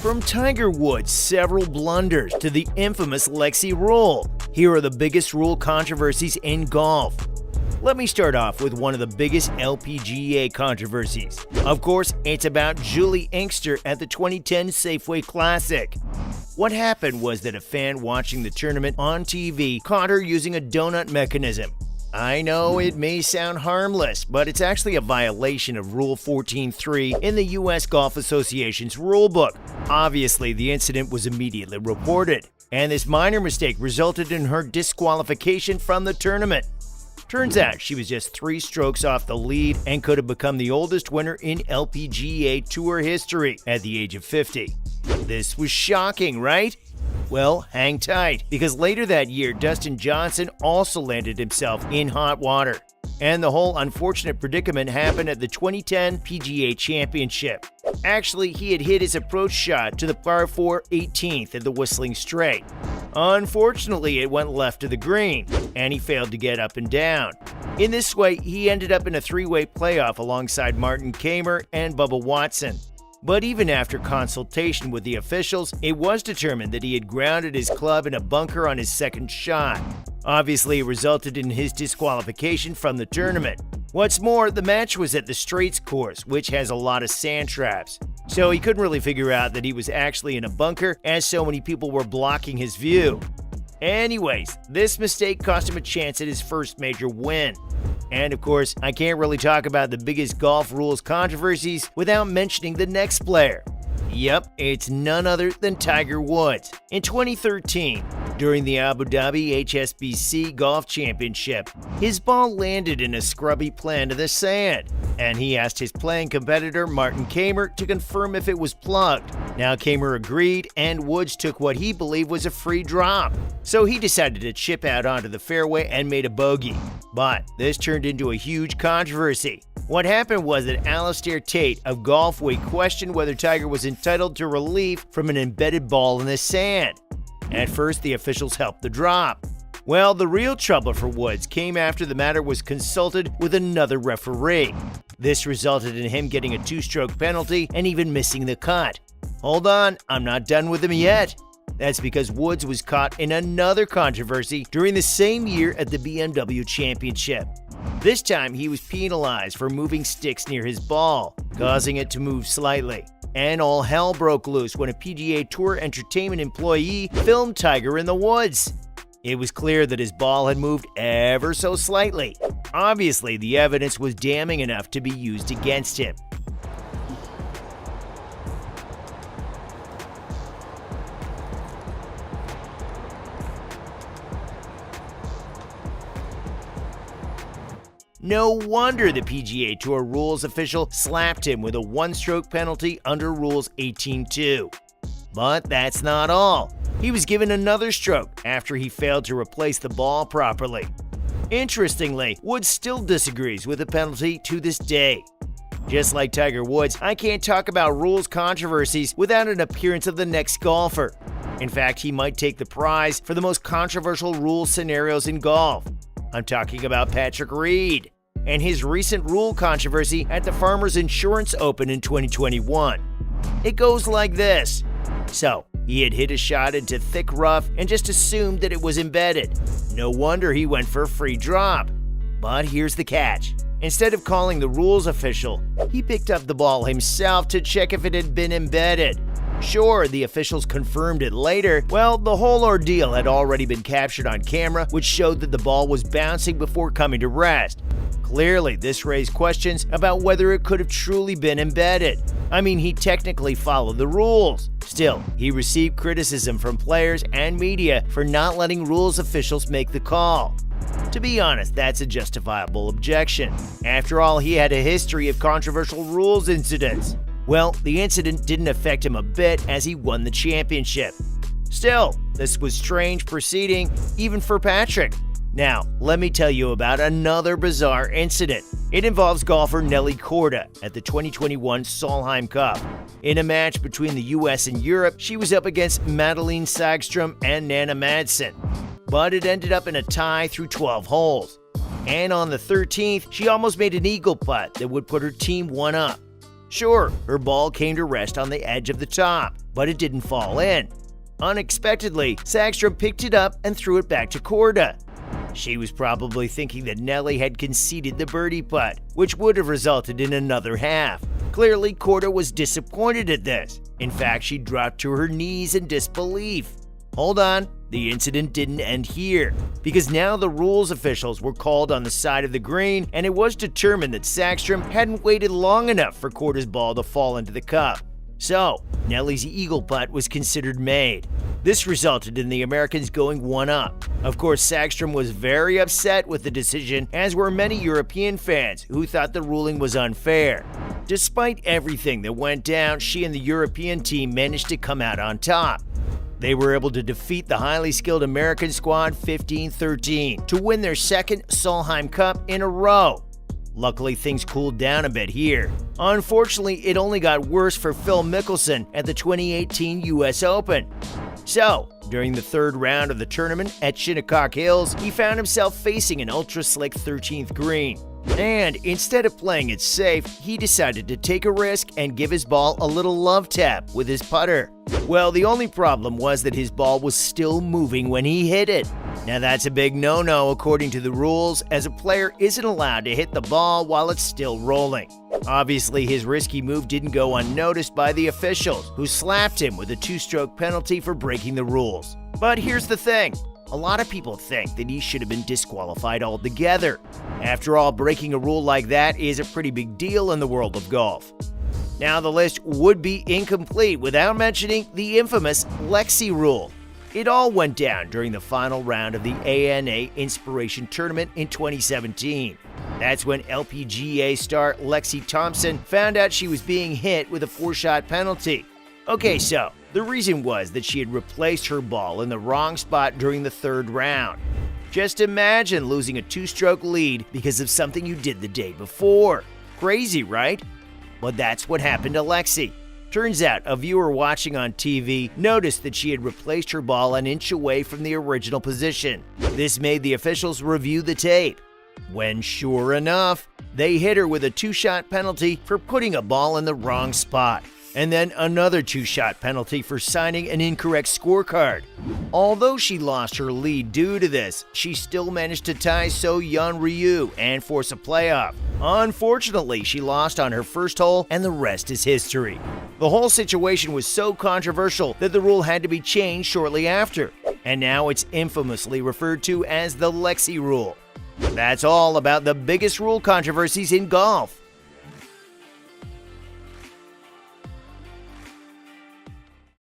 From Tiger Woods' several blunders to the infamous Lexi rule, here are the biggest rule controversies in golf. Let me start off with one of the biggest LPGA controversies. Of course, it's about Juli Inkster at the 2010 Safeway Classic. What happened was that a fan watching the tournament on TV caught her using a donut mechanism. I know it may sound harmless, but it's actually a violation of Rule 14.3 in the U.S. Golf Association's rulebook. Obviously, the incident was immediately reported, and this minor mistake resulted in her disqualification from the tournament. Turns out she was just 3 strokes off the lead and could have become the oldest winner in LPGA Tour history at the age of 50. This was shocking, right? Well, hang tight, because later that year, Dustin Johnson also landed himself in hot water. And the whole unfortunate predicament happened at the 2010 PGA Championship. Actually, he had hit his approach shot to the par 4 18th at the Whistling Straight. Unfortunately, it went left to the green, and he failed to get up and down. In this way, he ended up in a 3-way playoff alongside Martin Kaymer and Bubba Watson. But even after consultation with the officials, it was determined that he had grounded his club in a bunker on his second shot. Obviously, it resulted in his disqualification from the tournament. What's more, the match was at the Straits course, which has a lot of sand traps. So he couldn't really figure out that he was actually in a bunker, as so many people were blocking his view. Anyways, this mistake cost him a chance at his first major win. And of course, I can't really talk about the biggest golf rules controversies without mentioning the next player. Yep, it's none other than Tiger Woods. In 2013, during the Abu Dhabi HSBC Golf Championship, his ball landed in a scrubby plan to the sand, and he asked his playing competitor Martin Kaymer to confirm if it was plugged. Now Kaymer agreed, and Woods took what he believed was a free drop. So he decided to chip out onto the fairway and made a bogey. But this turned into a huge controversy. What happened was that Alastair Tate of Golfweek questioned whether Tiger was entitled to relief from an embedded ball in the sand. At first, the officials helped the drop. Well, the real trouble for Woods came after the matter was consulted with another referee. This resulted in him getting a 2-stroke penalty and even missing the cut. Hold on, I'm not done with him yet. That's because Woods was caught in another controversy during the same year at the BMW Championship. This time, he was penalized for moving sticks near his ball, causing it to move slightly. And all hell broke loose when a PGA Tour Entertainment employee filmed Tiger in the woods. It was clear that his ball had moved ever so slightly. Obviously, the evidence was damning enough to be used against him. No wonder the PGA Tour rules official slapped him with a 1-stroke penalty under Rules 18.2. But that's not all. He was given another stroke after he failed to replace the ball properly. Interestingly, Woods still disagrees with the penalty to this day. Just like Tiger Woods, I can't talk about rules controversies without an appearance of the next golfer. In fact, he might take the prize for the most controversial rule scenarios in golf. I'm talking about Patrick Reed and his recent rule controversy at the Farmers Insurance Open in 2021. It goes like this. So, he had hit a shot into thick rough and just assumed that it was embedded. No wonder he went for a free drop. But here's the catch. Instead of calling the rules official, he picked up the ball himself to check if it had been embedded. Sure, the officials confirmed it later. Well, the whole ordeal had already been captured on camera, which showed that the ball was bouncing before coming to rest. Clearly, this raised questions about whether it could have truly been embedded. I mean, he technically followed the rules. Still, he received criticism from players and media for not letting rules officials make the call. To be honest, that's a justifiable objection. After all, he had a history of controversial rules incidents. Well, the incident didn't affect him a bit as he won the championship. Still, this was strange proceeding even for Patrick. Now, let me tell you about another bizarre incident. It involves golfer Nelly Korda at the 2021 Solheim Cup. In a match between the US and Europe, she was up against Madeline Sagstrom and Nana Madsen. But it ended up in a tie through 12 holes. And on the 13th, she almost made an eagle putt that would put her team one up. Sure, her ball came to rest on the edge of the top, but it didn't fall in. Unexpectedly, Sägström picked it up and threw it back to Korda. She was probably thinking that Nelly had conceded the birdie putt, which would have resulted in another half. Clearly, Korda was disappointed at this. In fact, she dropped to her knees in disbelief. Hold on, the incident didn't end here, because now the rules officials were called on the side of the green, and it was determined that Sägström hadn't waited long enough for Korda's ball to fall into the cup. So, Nelly's eagle putt was considered made. This resulted in the Americans going one up. Of course, Sägström was very upset with the decision, as were many European fans who thought the ruling was unfair. Despite everything that went down, she and the European team managed to come out on top. They were able to defeat the highly skilled American squad 15-13 to win their second Solheim Cup in a row. Luckily, things cooled down a bit here. Unfortunately, it only got worse for Phil Mickelson at the 2018 US Open. So, during the third round of the tournament at Shinnecock Hills, he found himself facing an ultra-slick 13th green. And instead of playing it safe, he decided to take a risk and give his ball a little love tap with his putter. Well, the only problem was that his ball was still moving when he hit it. Now that's a big no-no according to the rules, as a player isn't allowed to hit the ball while it's still rolling. Obviously, his risky move didn't go unnoticed by the officials, who slapped him with a 2-stroke penalty for breaking the rules. But here's the thing. A lot of people think that he should have been disqualified altogether. After all, breaking a rule like that is a pretty big deal in the world of golf. Now, the list would be incomplete without mentioning the infamous Lexi rule. It all went down during the final round of the ANA Inspiration Tournament in 2017. That's when LPGA star Lexi Thompson found out she was being hit with a 4-shot penalty. Okay, so the reason was that she had replaced her ball in the wrong spot during the third round. Just imagine losing a 2-stroke lead because of something you did the day before. Crazy, right? Well, that's what happened to Lexi. Turns out a viewer watching on TV noticed that she had replaced her ball an inch away from the original position. This made the officials review the tape. When, sure enough, they hit her with a 2-shot penalty for putting a ball in the wrong spot, and then another 2-shot penalty for signing an incorrect scorecard. Although she lost her lead due to this, she still managed to tie So-Yeon Ryu and force a playoff. Unfortunately, she lost on her first hole, and the rest is history. The whole situation was so controversial that the rule had to be changed shortly after, and now it's infamously referred to as the Lexi Rule. That's all about the biggest rule controversies in golf.